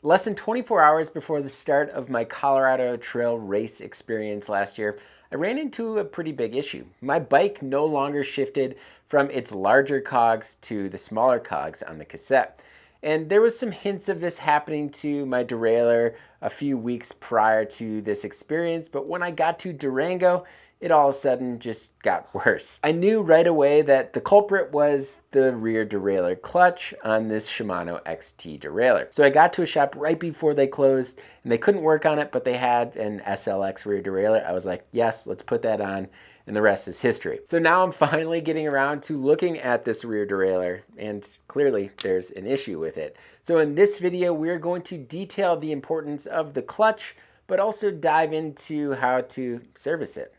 Less than 24 hours before the start of my Colorado Trail race experience last year, I ran into a pretty big issue. My bike no longer shifted from its larger cogs to the smaller cogs on the cassette. And there was some hints of this happening to my derailleur a few weeks prior to this experience, but when I got to Durango, it all of a sudden just got worse. I knew right away that the culprit was the rear derailleur clutch on this Shimano XT derailleur. So I got to a shop right before they closed and they couldn't work on it, but they had an SLX rear derailleur. I was like, yes, let's put that on, and the rest is history. So now I'm finally getting around to looking at this rear derailleur, and clearly there's an issue with it. So in this video, we're going to detail the importance of the clutch, but also dive into how to service it.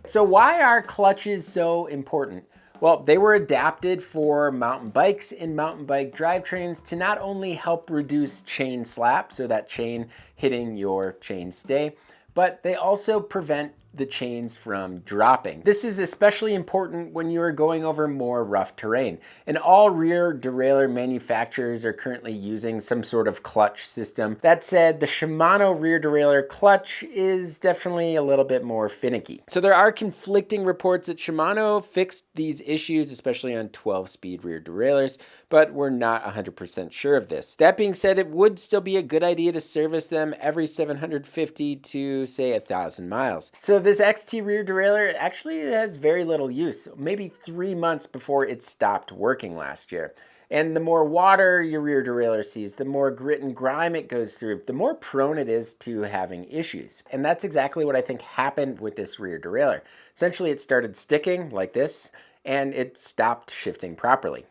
So why are clutches so important? Well, they were adapted for mountain bikes and mountain bike drivetrains to not only help reduce chain slap, so that chain hitting your chainstay, but they also prevent the chains from dropping. This is especially important when you are going over more rough terrain. And all rear derailleur manufacturers are currently using some sort of clutch system. That said, the Shimano rear derailleur clutch is definitely a little bit more finicky. So there are conflicting reports that Shimano fixed these issues, especially on 12-speed rear derailleurs, but we're not 100% sure of this. That being said, it would still be a good idea to service them every 750 to say 1,000 miles. So this XT rear derailleur actually has very little use, maybe 3 months before it stopped working last year. And the more water your rear derailleur sees, the more grit and grime it goes through, the more prone it is to having issues. And that's exactly what I think happened with this rear derailleur. Essentially, it started sticking like this, and it stopped shifting properly.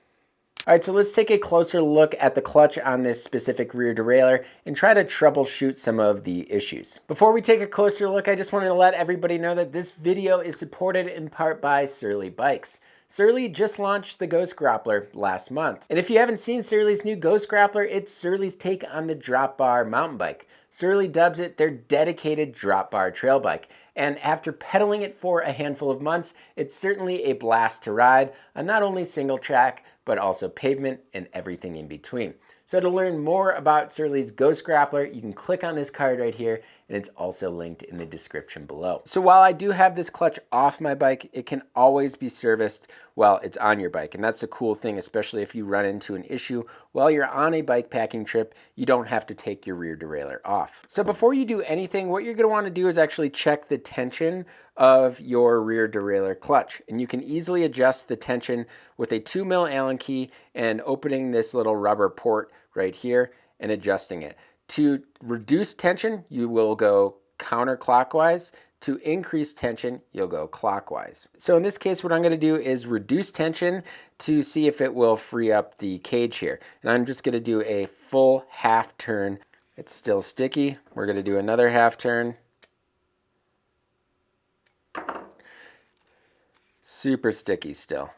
All right, so let's take a closer look at the clutch on this specific rear derailleur and try to troubleshoot some of the issues. Before we take a closer look, I just wanted to let everybody know that this video is supported in part by Surly Bikes. Surly just launched the Ghost Grappler last month. And if you haven't seen Surly's new Ghost Grappler, it's Surly's take on the drop bar mountain bike. Surly dubs it their dedicated drop bar trail bike. And after pedaling it for a handful of months, it's certainly a blast to ride on not only single track, but also pavement and everything in between. So to learn more about Surly's Ghost Grappler, you can click on this card right here, and it's also linked in the description below. So while I do have this clutch off my bike, it can always be serviced while it's on your bike. And that's a cool thing, especially if you run into an issue while you're on a bike packing trip, you don't have to take your rear derailleur off. So before you do anything, what you're gonna wanna do is actually check the tension of your rear derailleur clutch. And you can easily adjust the tension with a 2mm Allen key and opening this little rubber port right here and adjusting it. To reduce tension, you will go counterclockwise. To increase tension, you'll go clockwise. So in this case, what I'm gonna do is reduce tension to see if it will free up the cage here. And I'm just gonna do a full half turn. It's still sticky. We're gonna do another half turn. Super sticky still.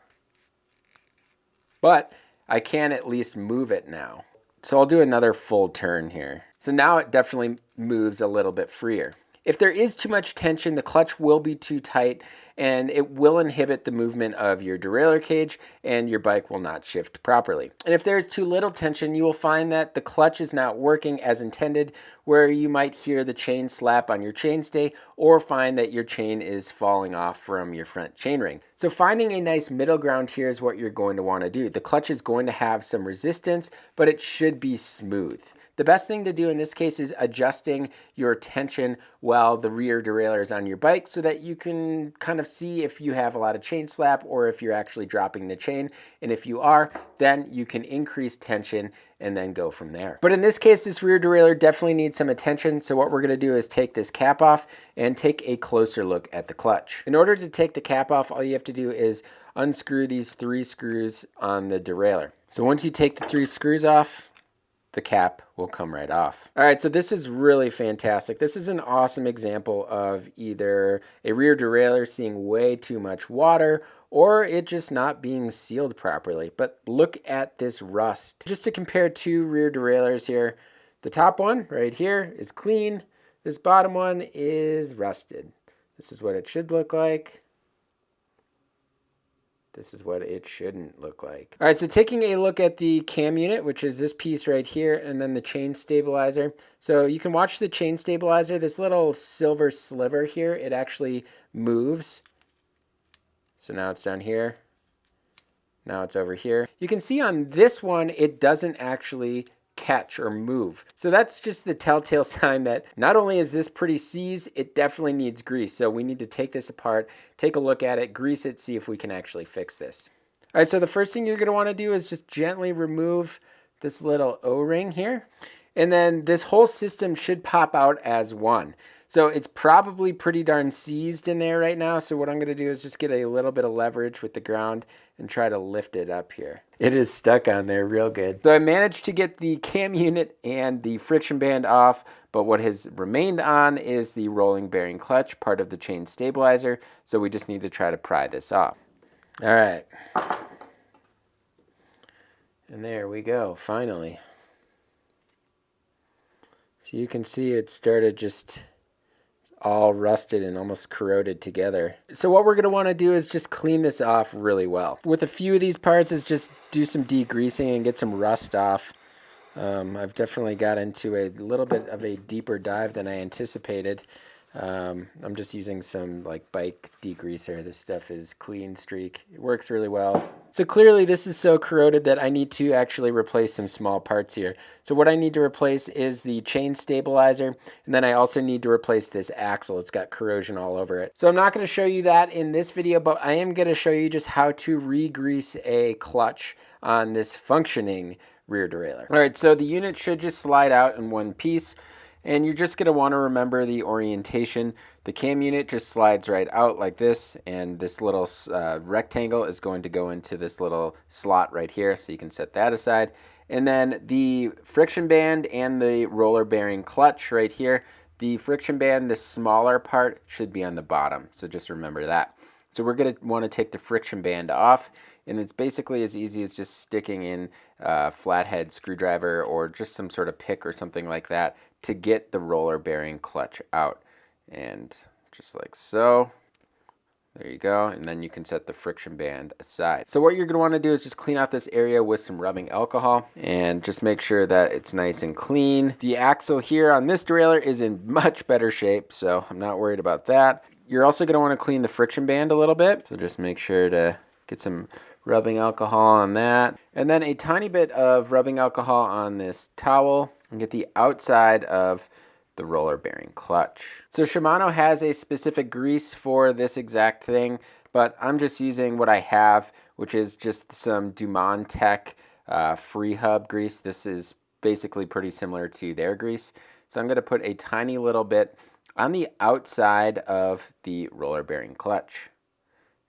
But I can at least move it now. So I'll do another full turn here. So now it definitely moves a little bit freer. If there is too much tension, the clutch will be too tight and it will inhibit the movement of your derailleur cage and your bike will not shift properly. And if there's too little tension, you will find that the clutch is not working as intended, where you might hear the chain slap on your chainstay or find that your chain is falling off from your front chainring. So finding a nice middle ground here is what you're going to want to do. The clutch is going to have some resistance, but it should be smooth. The best thing to do in this case is adjusting your tension while the rear derailleur is on your bike so that you can kind of see if you have a lot of chain slap or if you're actually dropping the chain. And if you are, then you can increase tension and then go from there. But in this case, this rear derailleur definitely needs some attention. So what we're gonna do is take this cap off and take a closer look at the clutch. In order to take the cap off, all you have to do is unscrew these 3 screws on the derailleur. So once you take the 3 screws off, the cap will come right off. All right, so this is really fantastic. This is an awesome example of either a rear derailleur seeing way too much water or it just not being sealed properly. But look at this rust. Just to compare 2 rear derailleurs here, the top one right here is clean. This bottom one is rusted. This is what it should look like. this is what it shouldn't look like. All right, so taking a look at the cam unit, which is this piece right here, and then the chain stabilizer. So you can watch the chain stabilizer, this little silver sliver here, it actually moves. So now it's down here. Now it's over here. You can see on this one, it doesn't actually catch or move. So that's just the telltale sign that not only is this pretty seized, it definitely needs grease. So we need to take this apart, take a look at it, grease it, see if we can actually fix this. All right, so the first thing you're gonna wanna do is just gently remove this little O-ring here. And then this whole system should pop out as one. So it's probably pretty darn seized in there right now. So what I'm gonna do is just get a little bit of leverage with the ground and try to lift it up here. It is stuck on there real good. So I managed to get the cam unit and the friction band off, but what has remained on is the rolling bearing clutch, part of the chain stabilizer. So we just need to try to pry this off. All right. And there we go, finally. So you can see it started just all rusted and almost corroded together. So what we're going to want to do is just clean this off really well. With a few of these parts is just do some degreasing and get some rust off. I've definitely got into a little bit of a deeper dive than I anticipated. I'm just using some like bike degreaser. This stuff is Clean Streak. It works really well. So clearly this is so corroded that I need to actually replace some small parts here. So what I need to replace is the chain stabilizer, and then I also need to replace this axle. It's got corrosion all over it. So I'm not going to show you that in this video, but I am going to show you just how to re-grease a clutch on this functioning rear derailleur. All right, so the unit should just slide out in one piece. And you're just going to want to remember the orientation. The cam unit just slides right out like this, and this little rectangle is going to go into this little slot right here, so you can set that aside. And then the friction band and the roller bearing clutch right here, the friction band, the smaller part, should be on the bottom, so just remember that. So we're going to want to take the friction band off, and it's basically as easy as just sticking in a flathead screwdriver or just some sort of pick or something like that to get the roller bearing clutch out. And just like so, there you go. And then you can set the friction band aside. So what you're gonna wanna do is just clean out this area with some rubbing alcohol and just make sure that it's nice and clean. The axle here on this derailleur is in much better shape, so I'm not worried about that. You're also gonna wanna clean the friction band a little bit. So just make sure to get some rubbing alcohol on that. And then a tiny bit of rubbing alcohol on this towel and get the outside of the roller bearing clutch. So Shimano has a specific grease for this exact thing, but I'm just using what I have, which is just some Dumont Tech free hub grease. This is basically pretty similar to their grease. So I'm going to put a tiny little bit on the outside of the roller bearing clutch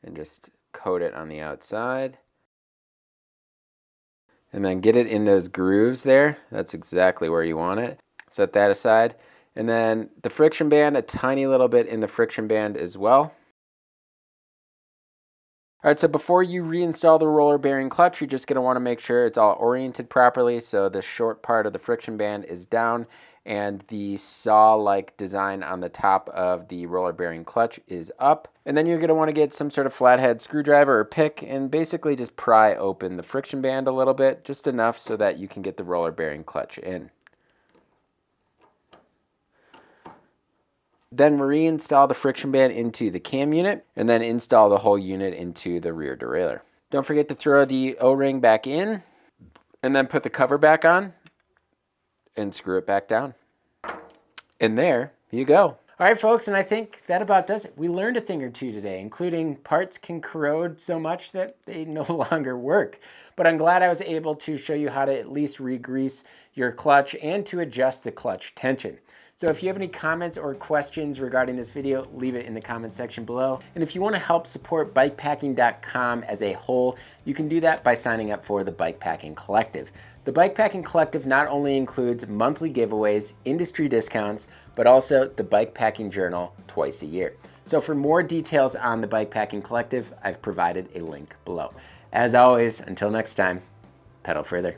and just coat it on the outside. And then get it in those grooves there. That's exactly where you want it. Set that aside. And then the friction band, a tiny little bit in the friction band as well. All right, so before you reinstall the roller bearing clutch, you're just going to want to make sure it's all oriented properly. So the short part of the friction band is down and the saw-like design on the top of the roller bearing clutch is up. And then you're going to want to get some sort of flathead screwdriver or pick and basically just pry open the friction band a little bit, just enough so that you can get the roller bearing clutch in. Then reinstall the friction band into the cam unit and then install the whole unit into the rear derailleur. Don't forget to throw the O-ring back in and then put the cover back on and screw it back down. And there you go. All right, folks, and I think that about does it. We learned a thing or two today, including parts can corrode so much that they no longer work. But I'm glad I was able to show you how to at least re-grease your clutch and to adjust the clutch tension. So if you have any comments or questions regarding this video, leave it in the comment section below. And if you want to help support BIKEPACKING.com as a whole, you can do that by signing up for the Bikepacking Collective. The Bikepacking Collective not only includes monthly giveaways, industry discounts, but also the Bikepacking Journal twice a year. So for more details on the Bikepacking Collective, I've provided a link below. As always, until next time, pedal further.